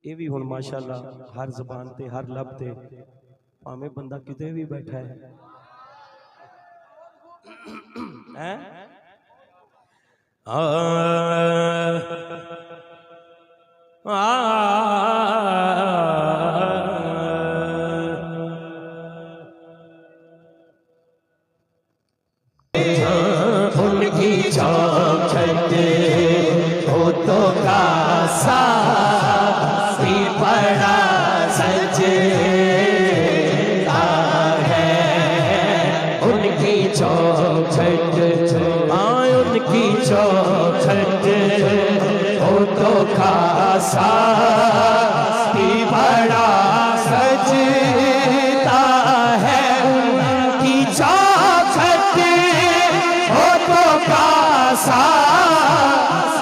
ये भी हुण माशाअल्लाह हर जबान ते हर लब ते भावें बंदा किते भी बैठा है हैं उनकी चौखट हो तो कासा भी बड़ा सजता है। उनकी चौखट उनकी चौखट हो तो कासा भी बड़ा सजता है। उनकी चौखट हो तो कासा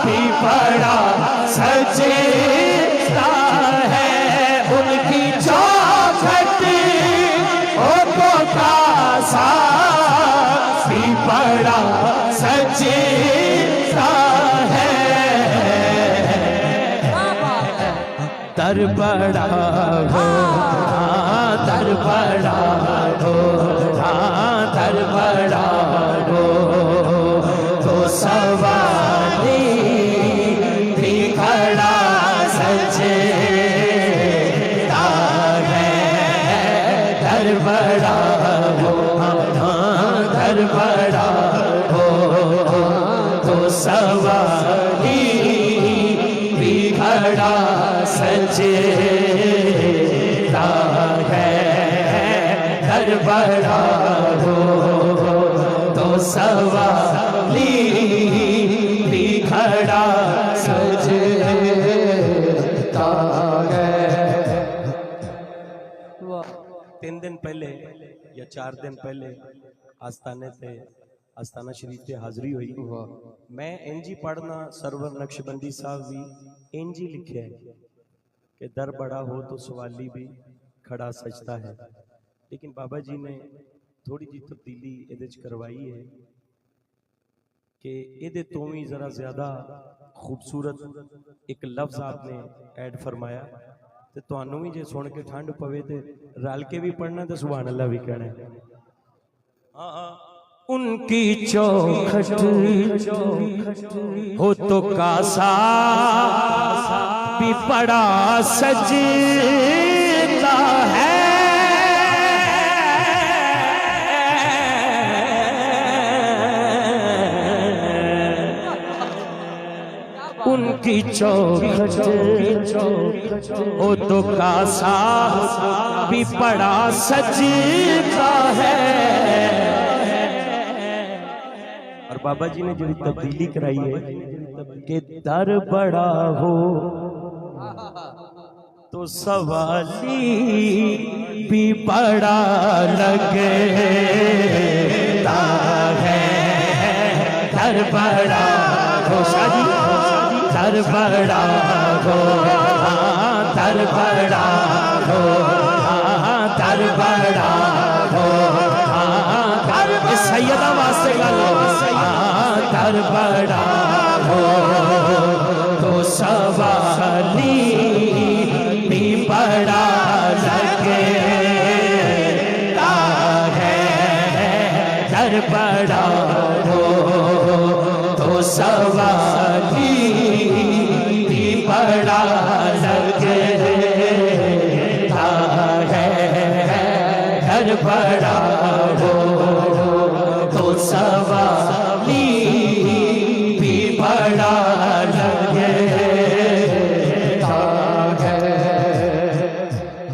भी बड़ा सजता है। उनकी चौखट हो तो कासा भी बड़ा सजता है। दर बड़ा हो दर बड़ा हो दर बड़ा हो तो सवारी भी खड़ा सजता है। दर बड़ा हो दर बड़ा हो तो सवारी भी खड़ा सजता है। दर बड़ा हो तो सवारी भी खड़ा सजता है। 3 दिन पहले या 4 दिन पहले आस्थाना शरीफ से हाजरी हुई। मैं इंजी पढ़ना सरवर नक्शबंदी साहब भी इंजी लिखे है कि दर बड़ा हो तो सवाली भी खड़ा सजता है। लेकिन बाबा जी ने थोड़ी जी तब्दीली ये करवाई है कि ये तो भी जरा ज्यादा खूबसूरत एक लफ्ज आपने ऐड फरमाया तो तुहानू भी जे सुन के ठंड पवे तो रल के भी पढ़ना तो सुभान अल्लाह भी कहना है। उनकी चौखट हो तो कासा भी बड़ा सजता है। उनकी चौखट हो तो कासा भी बड़ा सजता है। और बाबा जी ने जो तब्दीली कराई है कि दर बड़ा हो तो सवाली भी बड़ा लगता है। दर बड़ा हो शादी दर बड़ा हो दर बड़ा हो दर बड़ा हो सैयदा वास्ते दर बड़ा हो तो सवाली भी बड़ा लगता है। दर बड़ा हो तो सवाली भी बड़ा लगता है। दर बड़ा हो तो सवाली भी बड़ा लगता है।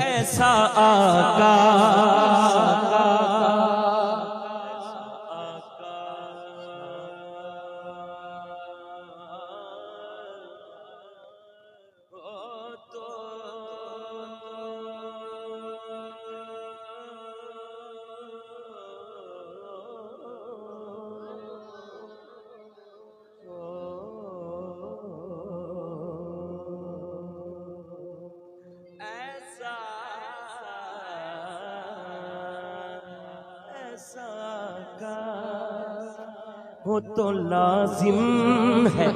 ऐसा आका हो तो लाजिम है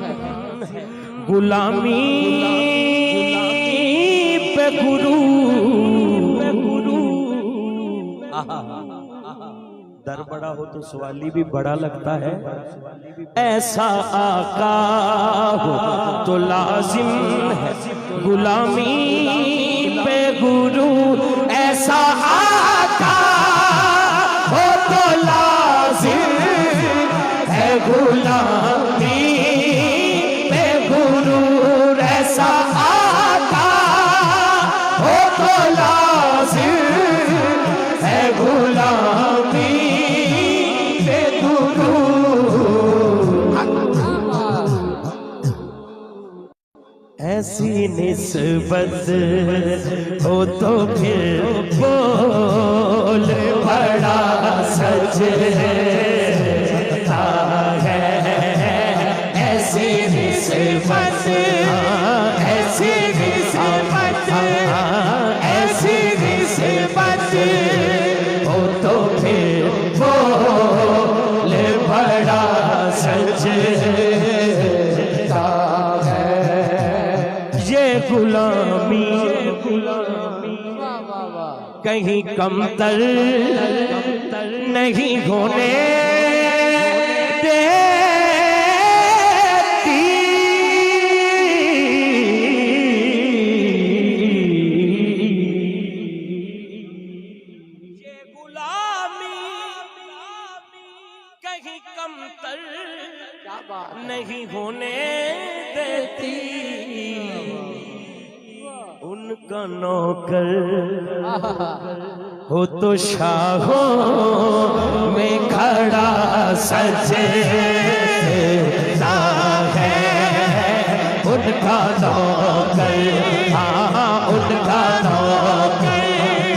गुलामी दर बड़ा हो तो सवाली भी बड़ा लगता है। ऐसा आका हो तो लाजिम है गुलामी पे गुरु, ऐसा आका हो तो लाजिम है गुलामी पे गुरु, ऐसा आका हो तो लाजिम है गुलामी पे गुरु। ऐसी निस्बत हो तो फिर बोल बड़ा सजता है, ऐसी निस्बत, ऐसी निस्बत, ऐसी निस्बत हो तो फिर बोल बड़ा सजता है। ये गुलामी कहीं कमतर नहीं होने देती, ये गुलामी कहीं कमतर नहीं होने देती। उनका नौकर हो तो शाहों में खड़ा सजता है, उनका नौकर, हाँ उनका नौकर,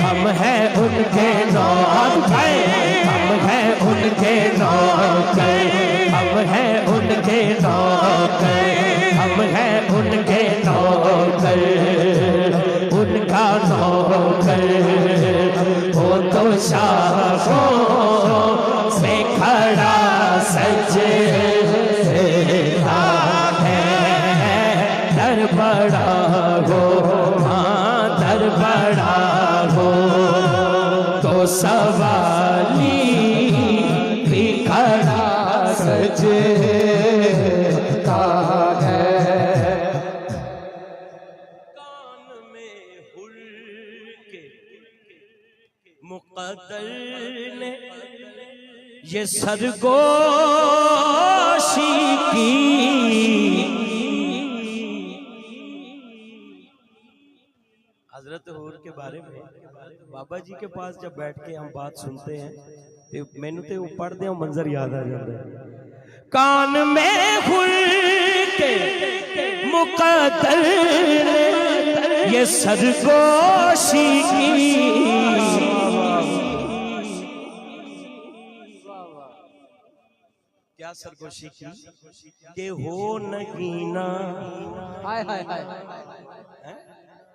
हम हैं उनके नौकर, हम हैं उनके नौकर, हम हैं उनके नौकर, हम हैं उनके नौकर, उनका नौकर हो तो शाहों से खड़ा सजता है। दर बड़ा हो, हाँ दर बड़ा हो तो सवाली भी खड़ा सजता है। मुक़द्दर ने ये सरगोशी की, हजरत हूर के बारे में बाबा जी के पास जब बैठ के हम बात सुनते हैं तो मैनू तो वो पढ़ते हैं मंजर याद आ जाता है। कान में हुर के मुक़द्दर ने ये सरगोशी की, क्या सरगोशी की के हो नगीना,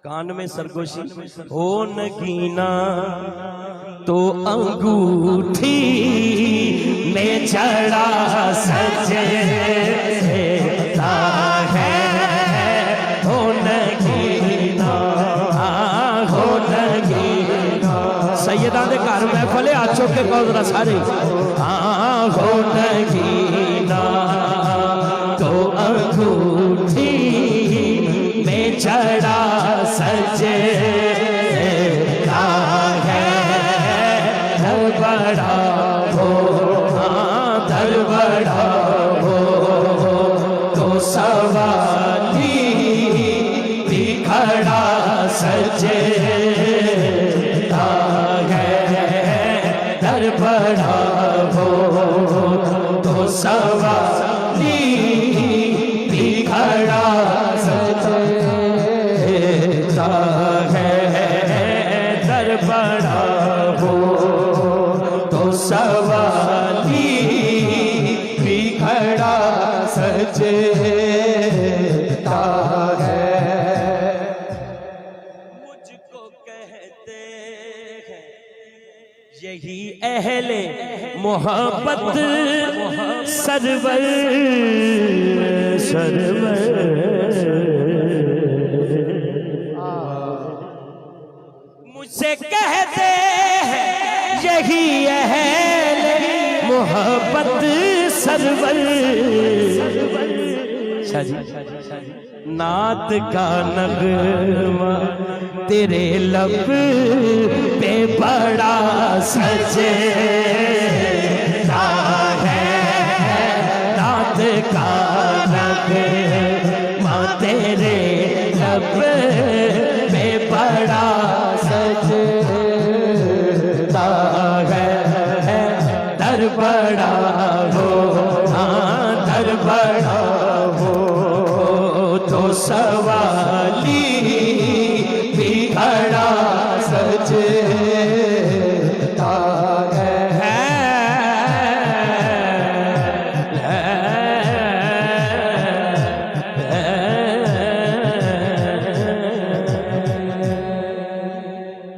कान में सरगोशी हो नगीना तो अंगूठी में जड़ा सजता है। हो नगीना, हो नगीना, सैयदा दे घर महफल है, आज चुक के कहो जरा सारे। हाँ हो नगीना तो अंगूठी में जड़ा सजता है। दर बड़ा हो, हाँ दर बड़ा हो तो सवाली भी खड़ा सजता है। दर बड़ा हो तो सवाली भी खड़ा सजता है। दर बड़ा हो तो सवाली भी खड़ा सजता है। मुझको कहते हैं यही अहले मोहब्बत सरवर सरवर, मुझसे कहते हैं यही अहले मोहब्बत सरवर शाह जी नात का नगमा तेरे लब पे बड़ा सजता है। नात का नगमा तेरे लब